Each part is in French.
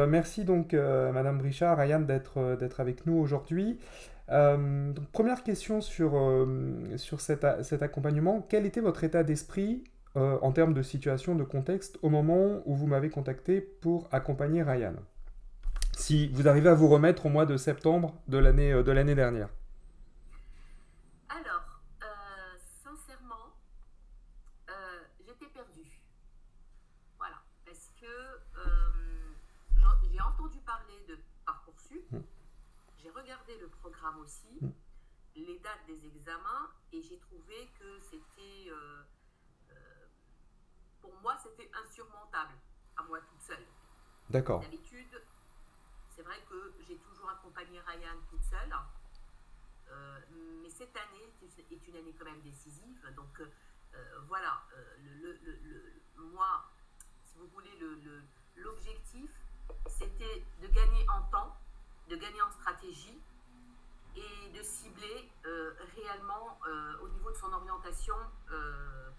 Merci donc Madame Brichard, Ryan d'être avec nous aujourd'hui. Donc, première question sur cet accompagnement. Quel était votre état d'esprit en termes de situation, de contexte au moment où vous m'avez contacté pour accompagner Ryan? Si vous arrivez à vous remettre au mois de septembre de l'année dernière. Alors, sincèrement, j'étais perdue. Voilà. Parce que j'ai entendu parler de Parcoursup, Mm, j'ai regardé le programme aussi, mm. les dates des examens, et j'ai trouvé que c'était, pour moi, c'était insurmontable, à moi toute seule. D'accord, D'habitude, c'est vrai que j'ai toujours accompagné Ryan toute seule, euh, mais cette année est une année quand même décisive. Donc voilà, moi, si vous voulez, l'objectif, c'était de gagner en temps, de gagner en stratégie et de cibler réellement au niveau de son orientation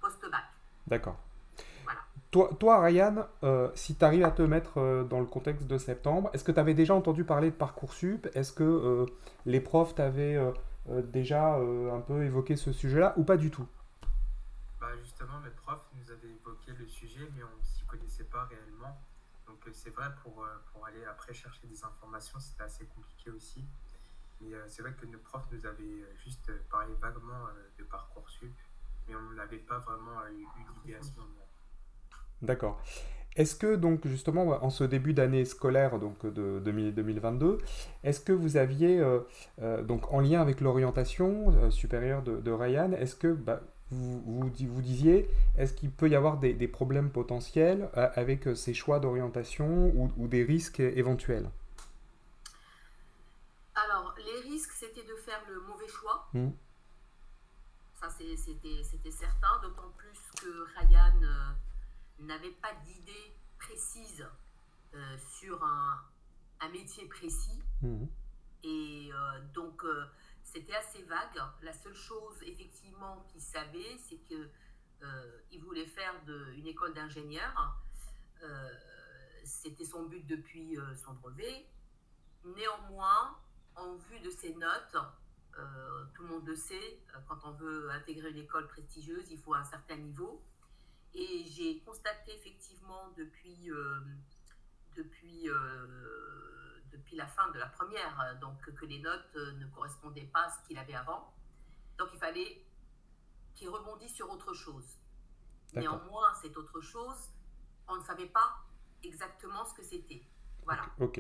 post-bac. d'accord. Voilà. Toi Ryan, si tu arrives à te mettre dans le contexte de septembre, est-ce que tu avais déjà entendu parler de Parcoursup? Est-ce que les profs t'avaient déjà un peu évoqué ce sujet-là ou pas du tout? Bah justement, mes profs nous avaient évoqué le sujet, mais on ne s'y connaissait pas réellement. Donc c'est vrai, pour aller après chercher des informations, c'était assez compliqué aussi. Mais c'est vrai que nos profs nous avaient juste parlé vaguement de Parcoursup, mais on n'avait pas vraiment eu d'idée à ce moment. D'accord. Est-ce que donc justement en ce début d'année scolaire donc de 2022, est-ce que vous aviez donc en lien avec l'orientation supérieure de Ryan, est-ce que vous disiez est-ce qu'il peut y avoir des problèmes potentiels avec ces choix d'orientation ou des risques éventuels? Alors, les risques, c'était de faire le mauvais choix. Hmm. Ça, c'était certain, d'autant plus que Ryan n'avait pas d'idée précise sur un métier précis. Mhm. Et donc, c'était assez vague. La seule chose, effectivement, qu'il savait, c'est que il voulait faire une école d'ingénieur. Euh, C'était son but depuis son brevet. Néanmoins, en vue de ses notes, tout le monde le sait, quand on veut intégrer une école prestigieuse, il faut un certain niveau. Et j'ai constaté effectivement depuis la fin de la première, donc que les notes ne correspondaient pas à ce qu'il avait avant. Donc il fallait qu'il rebondisse sur autre chose. D'accord. Néanmoins, cette autre chose, on ne savait pas exactement ce que c'était. Ok. Voilà. Ok.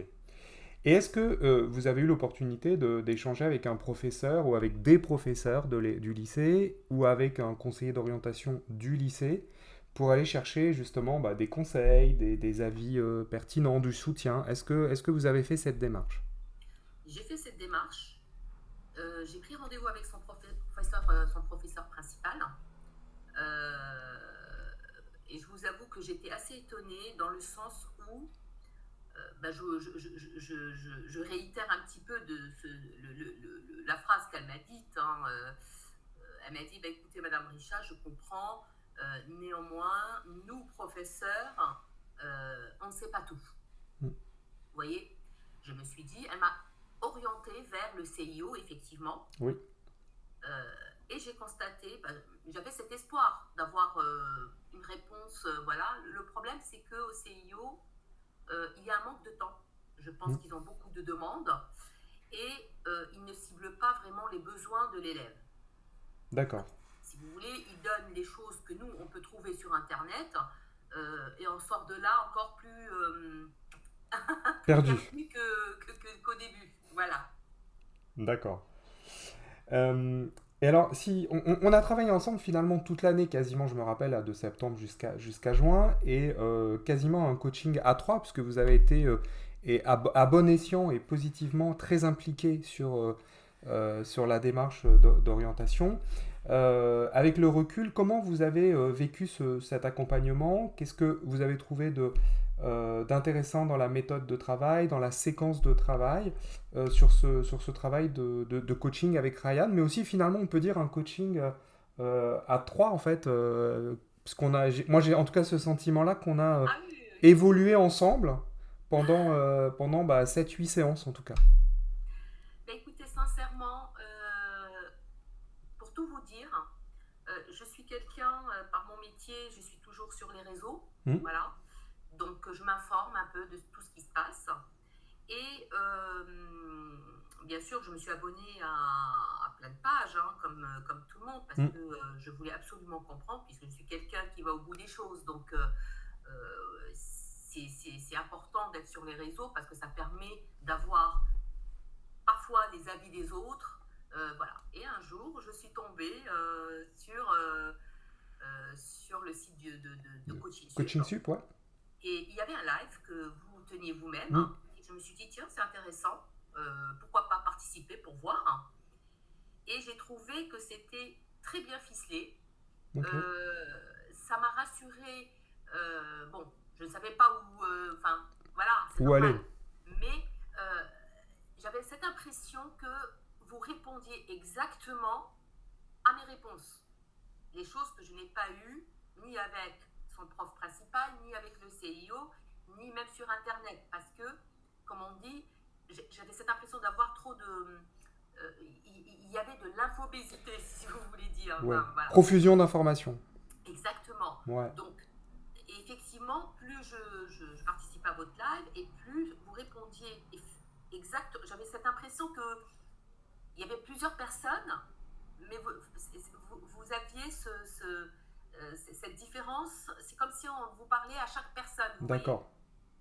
Et est-ce que vous avez eu l'opportunité d'échanger avec un professeur ou avec des professeurs du lycée ou avec un conseiller d'orientation du lycée pour aller chercher justement des conseils, des avis pertinents, du soutien? Est-ce que vous avez fait cette démarche? J'ai fait cette démarche. J'ai pris rendez-vous avec son professeur principal. Et je vous avoue que j'étais assez étonnée dans le sens où je réitère un petit peu la phrase qu'elle m'a dite. Hein, elle m'a dit bah, écoutez, Madame Richard, je comprends. Néanmoins, nous, professeurs, on ne sait pas tout. Mm. Vous voyez, je me suis dit, elle m'a orientée vers le CIO, effectivement. Oui, Et j'ai constaté, j'avais cet espoir d'avoir une réponse. Voilà. Le problème, c'est qu'au CIO, il y a un manque de temps. Je pense mm, qu'ils ont beaucoup de demandes et ils ne ciblent pas vraiment les besoins de l'élève. d'accord. Si vous voulez, ils donnent les choses que nous, on peut trouver sur Internet et on sort de là encore plus, plus Perdu. perdu qu'au début. Voilà. D'accord. Euh, et alors, si on a travaillé ensemble finalement toute l'année, quasiment, je me rappelle, de septembre jusqu'à juin, et quasiment un coaching à trois, puisque vous avez été à bon escient et positivement très impliqué sur la démarche d'orientation. Avec le recul, comment vous avez vécu cet accompagnement? Qu'est-ce que vous avez trouvé d'intéressant dans la méthode de travail, dans la séquence de travail, sur ce travail de coaching avec Ryan, mais aussi finalement on peut dire un coaching à trois en fait, parce moi j'ai en tout cas ce sentiment-là qu'on a Ah oui, oui, oui. évolué ensemble pendant 7-8 séances en tout cas. Ben, écoutez, sincèrement, pour tout vous dire, je suis quelqu'un, par mon métier, je suis toujours sur les réseaux, Hmm. voilà. Donc, je m'informe un peu de tout ce qui se passe. Et bien sûr, je me suis abonnée à plein de pages, hein, comme tout le monde, parce Hmm. que je voulais absolument comprendre, puisque je suis quelqu'un qui va au bout des choses. Donc, c'est important d'être sur les réseaux parce que ça permet d'avoir parfois les avis des autres. Voilà. Et un jour, je suis tombée sur le site de Coaching Sup. Coaching sup, ouais. Et il y avait un live que vous teniez vous-même. Hmm. Et je me suis dit, tiens, c'est intéressant. Pourquoi pas participer pour voir. Et j'ai trouvé que c'était très bien ficelé. Ok. Ça m'a rassurée. Bon, je ne savais pas où. Enfin, voilà, c'est Où aller? normal. Mais euh, j'avais cette impression que vous répondiez exactement à mes réponses. Les choses que je n'ai pas eues, ni avec son prof principal, ni avec le CIO, ni même sur Internet. Parce que, comme on dit, j'avais cette impression d'avoir trop de. Il y avait de l'infobésité, si vous voulez dire. Ouais. Enfin, voilà. Profusion d'informations. Exactement. Ouais. Donc, effectivement, plus je participais à votre live et plus vous répondiez exact. J'avais cette impression que il y avait plusieurs personnes, mais vous aviez cette différence. C'est comme si on vous parlait à chaque personne, vous voyez. D'accord.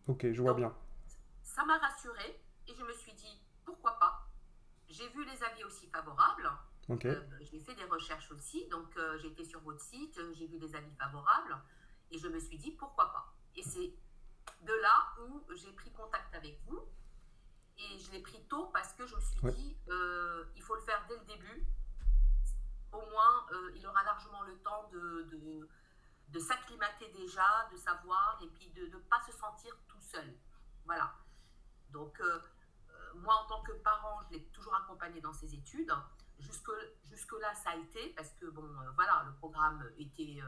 Ok, je vois Donc, bien. ça m'a rassurée et je me suis dit, pourquoi pas. J'ai vu les avis aussi favorables. Ok. J'ai fait des recherches aussi, donc j'ai été sur votre site, j'ai vu des avis favorables et je me suis dit pourquoi pas. Et c'est de là où j'ai pris contact avec vous et je l'ai pris tôt parce que je me suis Ouais. dit il faut le faire dès le début. Au moins, il aura largement le temps de s'acclimater déjà, de savoir et puis de ne pas se sentir tout seul. Voilà. Donc, moi, en tant que parent, je l'ai toujours accompagné dans ses études. Jusque, jusque-là, ça a été, parce que, bon, voilà, le programme était,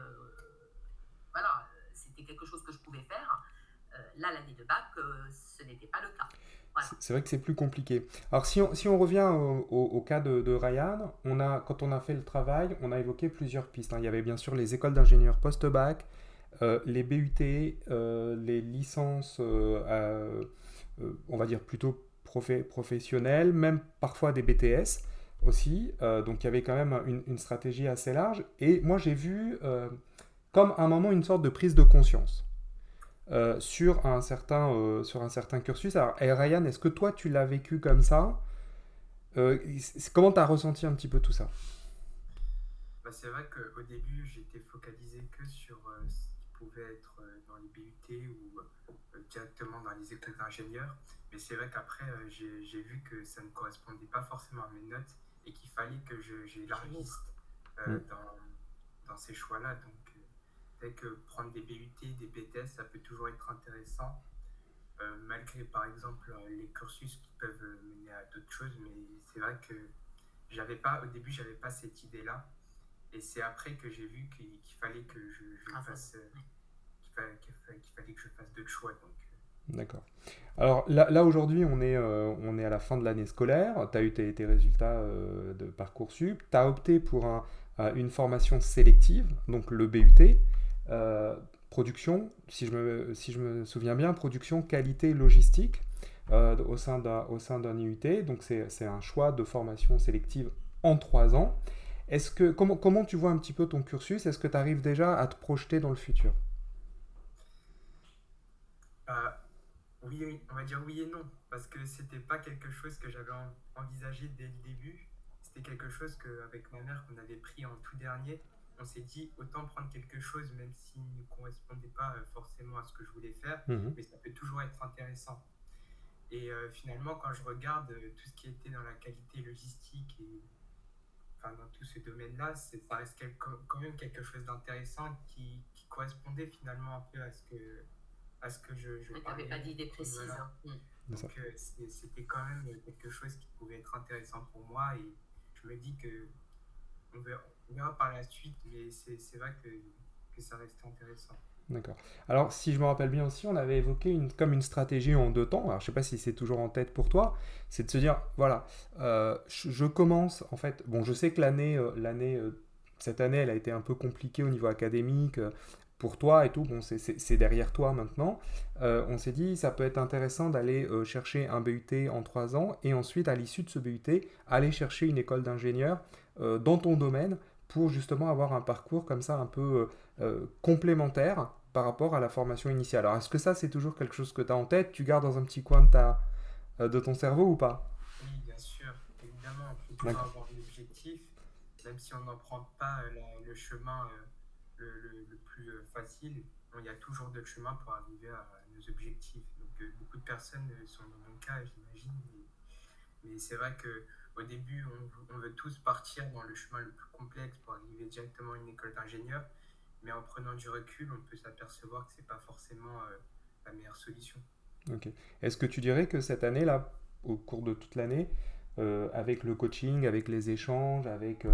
voilà, c'était quelque chose que je pouvais faire. Là, l'année de bac, ce n'était pas le cas. Voilà. C'est vrai que c'est plus compliqué. Alors si on revient au cas de Ryan, quand on a fait le travail, on a évoqué plusieurs pistes, hein. Il y avait bien sûr les écoles d'ingénieurs post-bac, les BUT, les licences, on va dire plutôt professionnelles, même parfois des BTS aussi. Donc il y avait quand même une stratégie assez large. Et moi j'ai vu comme à un moment une sorte de prise de conscience sur un certain cursus. Alors, Ryan, est-ce que toi, tu l'as vécu comme ça? Comment tu as ressenti un petit peu tout ça? Bah, c'est vrai qu'au début, j'étais focalisé que sur ce qui pouvait être dans les BUT ou directement dans les écoles d'ingénieurs. Mais c'est vrai qu'après, j'ai vu que ça ne correspondait pas forcément à mes notes et qu'il fallait que j'élargisse Mm. dans ces choix-là. Donc, peut-être que prendre des BUT, des BTS, ça peut toujours être intéressant, malgré par exemple les cursus qui peuvent mener à d'autres choses. Mais c'est vrai que au début, j'avais pas cette idée-là. Et c'est après que j'ai vu qu'il fallait que je fasse, qu'il fallait que je fasse d'autres choix. Donc, D'accord. Alors là aujourd'hui, on est à la fin de l'année scolaire. Tu as eu tes résultats de Parcoursup. Tu as opté pour une formation sélective, donc le BUT. Production, si je me souviens bien, production, qualité, logistique au sein d'un IUT. Donc c'est un choix de formation sélective en 3 ans. Comment tu vois un petit peu ton cursus? Est-ce que tu arrives déjà à te projeter dans le futur? euh, oui, on va dire oui et non, parce que c'était pas quelque chose que j'avais envisagé dès le début. C'était quelque chose qu'avec ma mère qu'on avait pris en tout dernier. On s'est dit autant prendre quelque chose même s'il ne correspondait pas forcément à ce que je voulais faire, Mhm. mais ça peut toujours être intéressant. Et finalement, quand je regarde tout ce qui était dans la qualité logistique et enfin, dans tout ce domaine-là, ça reste quand même quelque chose d'intéressant qui correspondait finalement un peu à ce que je Tu n'avais parlais. pas d'idée précise. Voilà. Hein. C'est ça. Donc c'était quand même quelque chose qui pouvait être intéressant pour moi et je me dis que on verra par la suite, mais c'est vrai que ça reste intéressant. D'accord. Alors, si je me rappelle bien aussi, on avait évoqué comme une stratégie en 2 temps. Alors, je sais pas si c'est toujours en tête pour toi. C'est de se dire, voilà, je commence, en fait, bon, je sais que cette année, elle a été un peu compliquée au niveau académique pour toi et tout. Bon, c'est derrière toi maintenant. On s'est dit, ça peut être intéressant d'aller chercher un BUT en 3 ans et ensuite, à l'issue de ce BUT, aller chercher une école d'ingénieur dans ton domaine pour justement avoir un parcours comme ça un peu complémentaire par rapport à la formation initiale. Alors, est-ce que ça, c'est toujours quelque chose que tu as en tête? Tu gardes dans un petit coin de ton cerveau ou pas? Oui, bien sûr, évidemment, il faut toujours D'accord. avoir un objectif, même si on n'emprunte pas le chemin le plus facile, il y a toujours d'autres chemins pour arriver à nos objectifs. Donc, beaucoup de personnes sont dans mon cas, j'imagine, mais c'est vrai que au début, on veut tous partir dans le chemin le plus complexe pour arriver directement à une école d'ingénieur, mais en prenant du recul, on peut s'apercevoir que c'est pas forcément la meilleure solution. Ok. Est-ce que tu dirais que cette année-là, au cours de toute l'année, avec le coaching, avec les échanges, avec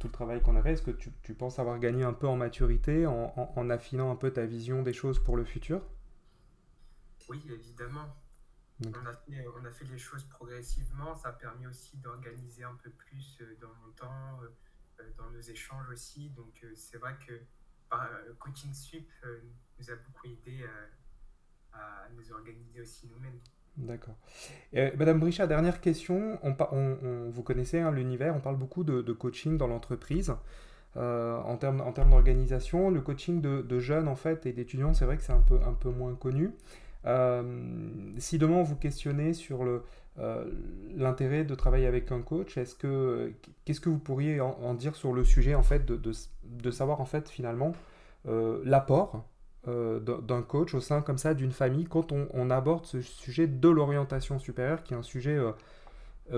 tout le travail qu'on a fait, est-ce que tu penses avoir gagné un peu en maturité, en affinant un peu ta vision des choses pour le futur? Oui, évidemment, D'accord. on a fait les choses progressivement. Ça a permis aussi d'organiser un peu plus dans mon temps, dans nos échanges aussi. Donc, c'est vrai que Coaching Sup nous a beaucoup aidé à nous organiser aussi nous-mêmes. D'accord. Madame Brichat, dernière question. Vous connaissez hein, l'univers, on parle beaucoup de coaching dans l'entreprise. En termes d'organisation, le coaching de jeunes en fait et d'étudiants, c'est vrai que c'est un peu moins connu. Si demain on vous questionnait sur l'intérêt de travailler avec un coach, qu'est-ce que vous pourriez en dire sur le sujet en fait de savoir en fait finalement l'apport d'un coach au sein comme ça d'une famille quand on aborde ce sujet de l'orientation supérieure qui est un sujet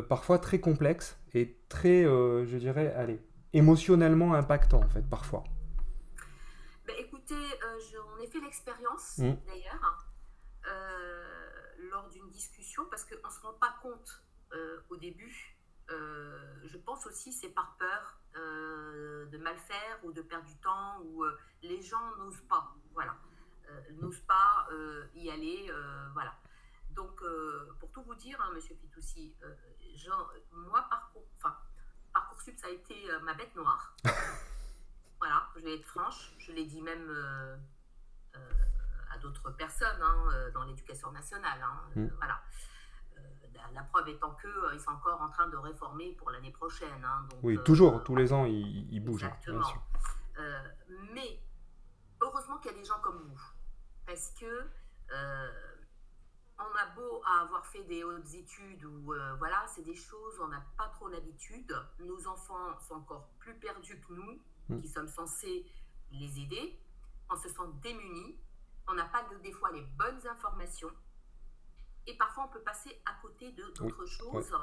parfois très complexe et très, je dirais, allez, émotionnellement impactant en fait parfois. Ben, écoutez, j'en ai fait l'expérience Mm. d'ailleurs lors d'une discussion parce qu'on ne se rend pas compte au début. Je pense aussi c'est par peur de mal faire ou de perdre du temps ou les gens n'osent pas, voilà, n'osent pas y aller, voilà. Donc pour tout vous dire, hein, Monsieur Fitoussi, moi Parcoursup ça a été ma bête noire. Voilà, je vais être franche, je l'ai dit même euh, à d'autres personnes hein, dans l'éducation nationale. Hein, Mm. voilà. La preuve étant qu'ils sont encore en train de réformer pour l'année prochaine. Hein, donc, Oui, toujours, tous les ans, il bouge, hein, bien sûr. exactement. Euh, mais heureusement qu'il y a des gens comme vous. Parce que on a beau avoir fait des hautes études ou voilà, c'est des choses, on n'a pas trop l'habitude. Nos enfants sont encore plus perdus que nous, Mm. qui sommes censés les aider. On se sent démunis. On n'a pas des fois les bonnes informations. Et parfois, on peut passer à côté Oui, d'autres ouais. choses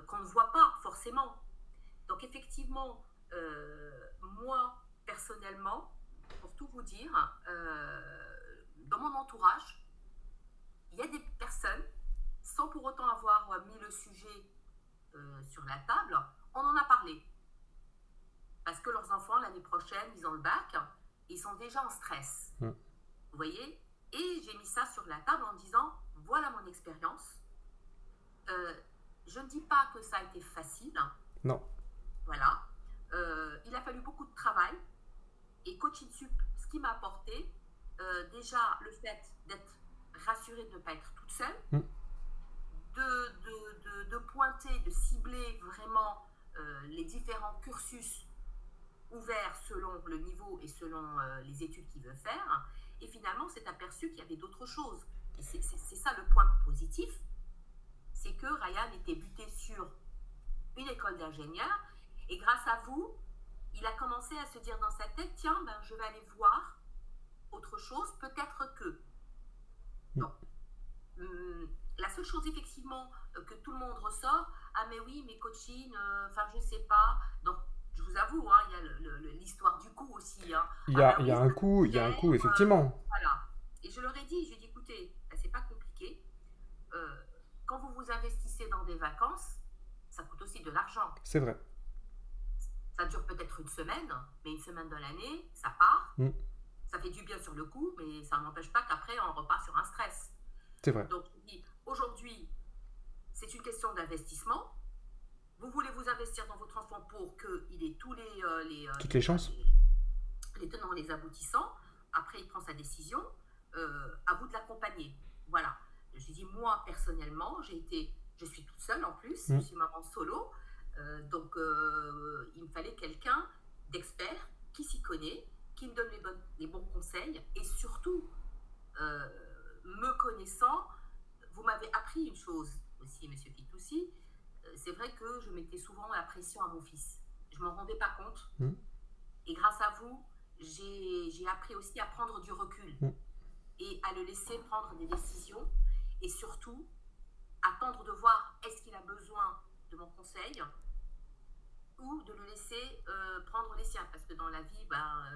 qu'on ne voit pas forcément. Donc, effectivement, moi, personnellement, pour tout vous dire, dans mon entourage, il y a des personnes, sans pour autant avoir mis le sujet sur la table, on en a parlé. Parce que leurs enfants, l'année prochaine, ils ont le bac, ils sont déjà en stress. Mm. Vous voyez? Et j'ai mis ça sur la table en disant, voilà mon expérience. Je ne dis pas que ça a été facile. Non. Voilà. Il a fallu beaucoup de travail. Et Coaching Sup, ce qui m'a apporté, déjà le fait d'être rassurée de ne pas être toute seule, Mm. de pointer, de cibler vraiment les différents cursus ouverts selon le niveau et selon les études qu'il veut faire. Et finalement, on s'est aperçu qu'il y avait d'autres choses. Et c'est ça le point positif, c'est que Ryan était buté sur une école d'ingénieur. Et grâce à vous, il a commencé à se dire dans sa tête, tiens, ben, je vais aller voir autre chose, peut-être que. Donc, la seule chose effectivement que tout le monde ressort, ah mais oui, mais coaching, enfin je sais pas. Donc, je vous avoue, hein, il y a l'histoire du coût aussi. Hein. Il y Ah a, ben il y oui, a ça un coûte coût, il y a un cher, coût, effectivement. voilà. Et je leur ai dit, écoutez, ben, c'est pas compliqué. Quand vous vous investissez dans des vacances, ça coûte aussi de l'argent. C'est vrai. Ça dure peut-être une semaine, mais une semaine de l'année, ça part. Mm. Ça fait du bien sur le coup, mais ça n'empêche pas qu'après, on repart sur un stress. C'est vrai. Donc, aujourd'hui, c'est une question d'investissement. Vous voulez vous investir dans votre enfant pour qu'il ait tous Toutes les chances. les tenants, les aboutissants. Après, il prend sa décision. À vous de l'accompagner. Voilà. Je dis, moi, personnellement, je suis toute seule en plus. Je suis maman solo. Donc, il me fallait quelqu'un d'expert qui s'y connaît, qui me donne les bons conseils. Et surtout, me connaissant, vous m'avez appris une chose aussi, Monsieur Fitoussi. C'est vrai que je mettais souvent la pression à mon fils. Je ne m'en rendais pas compte. Et grâce à vous, j'ai appris aussi à prendre du recul et à le laisser prendre des décisions. Et surtout, attendre de voir est-ce qu'il a besoin de mon conseil ou de le laisser prendre les siens. Parce que dans la vie,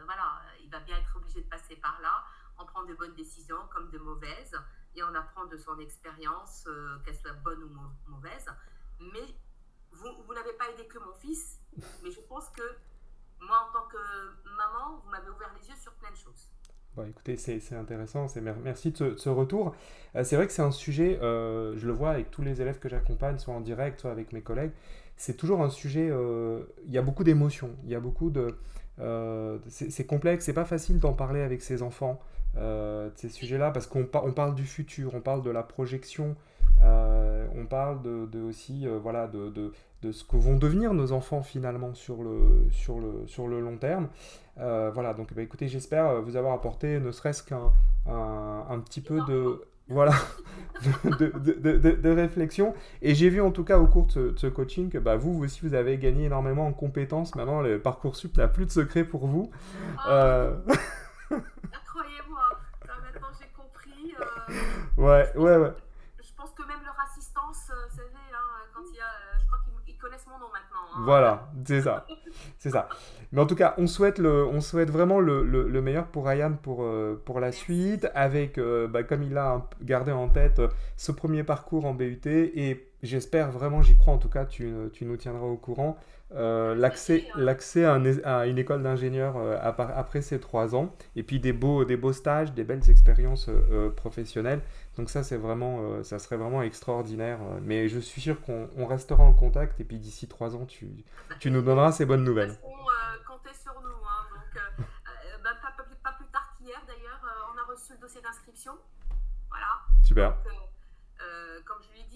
voilà, il va bien être obligé de passer par là. On prend de bonnes décisions comme de mauvaises. Et on apprend de son expérience, qu'elle soit bonne ou mauvaise. Mais vous n'avez pas aidé que mon fils. Mais je pense que moi, en tant que maman, vous m'avez ouvert les yeux sur plein de choses. Bon, écoutez, c'est intéressant, merci de ce retour. C'est vrai que c'est un sujet, je le vois avec tous les élèves que j'accompagne, soit en direct, soit avec mes collègues, c'est toujours un sujet, il y a beaucoup d'émotions, il y a beaucoup de... c'est complexe, c'est pas facile d'en parler avec ses enfants, de ces sujets-là, parce qu'on parle du futur, on parle de la projection, on parle aussi voilà, de ce que vont devenir nos enfants finalement sur le long terme. Voilà, donc écoutez, j'espère vous avoir apporté ne serait-ce un petit peu de... Voilà, de réflexion. Et j'ai vu en tout cas au cours de ce coaching que vous aussi, vous avez gagné énormément en compétences. Maintenant, le Parcoursup n'a plus de secret pour vous. Croyez-moi, maintenant j'ai compris. Ouais. Je pense que même leur assistance, vous savez, quand il y a... je crois qu'ils connaissent mon nom maintenant. Voilà, c'est ça. Mais en tout cas, on souhaite vraiment le meilleur pour Ryan pour la suite, avec, comme il a gardé en tête ce premier parcours en BUT, et j'espère vraiment, j'y crois en tout cas, tu nous tiendras au courant, l'accès à une école d'ingénieur après ces 3 ans, et puis des beaux stages, des belles expériences professionnelles. Donc ça, ça serait vraiment extraordinaire. Mais je suis sûr qu'on restera en contact, et puis d'ici 3 ans, tu nous donneras ces bonnes nouvelles. Comptez sur nous. Donc, pas plus tard qu'hier, d'ailleurs, on a reçu le dossier d'inscription. Voilà. Super. Donc, comme je lui ai dit,